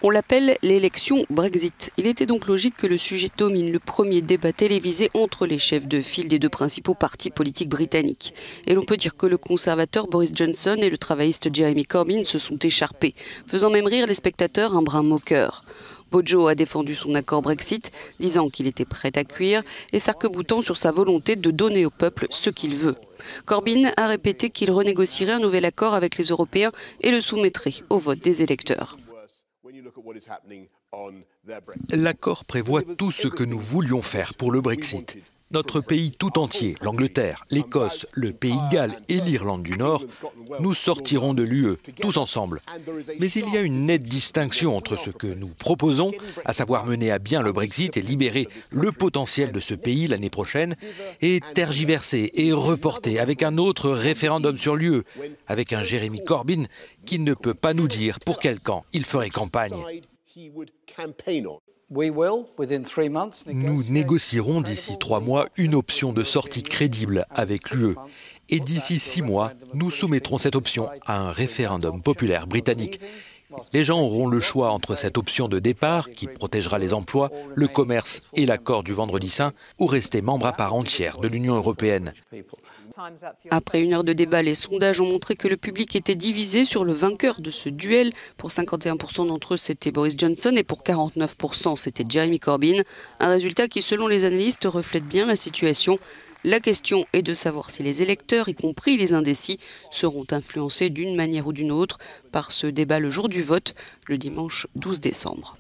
On l'appelle l'élection Brexit. Il était donc logique que le sujet domine le premier débat télévisé entre les chefs de file des deux principaux partis politiques britanniques. Et l'on peut dire que le conservateur Boris Johnson et le travailliste Jeremy Corbyn se sont écharpés, faisant même rire les spectateurs un brin moqueur. Bojo a défendu son accord Brexit, disant qu'il était prêt à cuire et s'arc-boutant sur sa volonté de donner au peuple ce qu'il veut. Corbyn a répété qu'il renégocierait un nouvel accord avec les Européens et le soumettrait au vote des électeurs. L'accord prévoit tout ce que nous voulions faire pour le Brexit. Notre pays tout entier, l'Angleterre, l'Écosse, le Pays de Galles et l'Irlande du Nord, nous sortirons de l'UE, tous ensemble. Mais il y a une nette distinction entre ce que nous proposons, à savoir mener à bien le Brexit et libérer le potentiel de ce pays l'année prochaine, et tergiverser et reporter avec un autre référendum sur l'UE, avec un Jeremy Corbyn qui ne peut pas nous dire pour quel camp il ferait campagne. Nous négocierons d'ici 3 mois une option de sortie crédible avec l'UE. Et d'ici 6 mois, nous soumettrons cette option à un référendum populaire britannique. Les gens auront le choix entre cette option de départ, qui protégera les emplois, le commerce et l'accord du Vendredi Saint, ou rester membre à part entière de l'Union européenne. Après 1 heure de débat, les sondages ont montré que le public était divisé sur le vainqueur de ce duel. Pour 51% d'entre eux, c'était Boris Johnson et pour 49%, c'était Jeremy Corbyn. Un résultat qui, selon les analystes, reflète bien la situation. La question est de savoir si les électeurs, y compris les indécis, seront influencés d'une manière ou d'une autre par ce débat le jour du vote, le dimanche 12 décembre.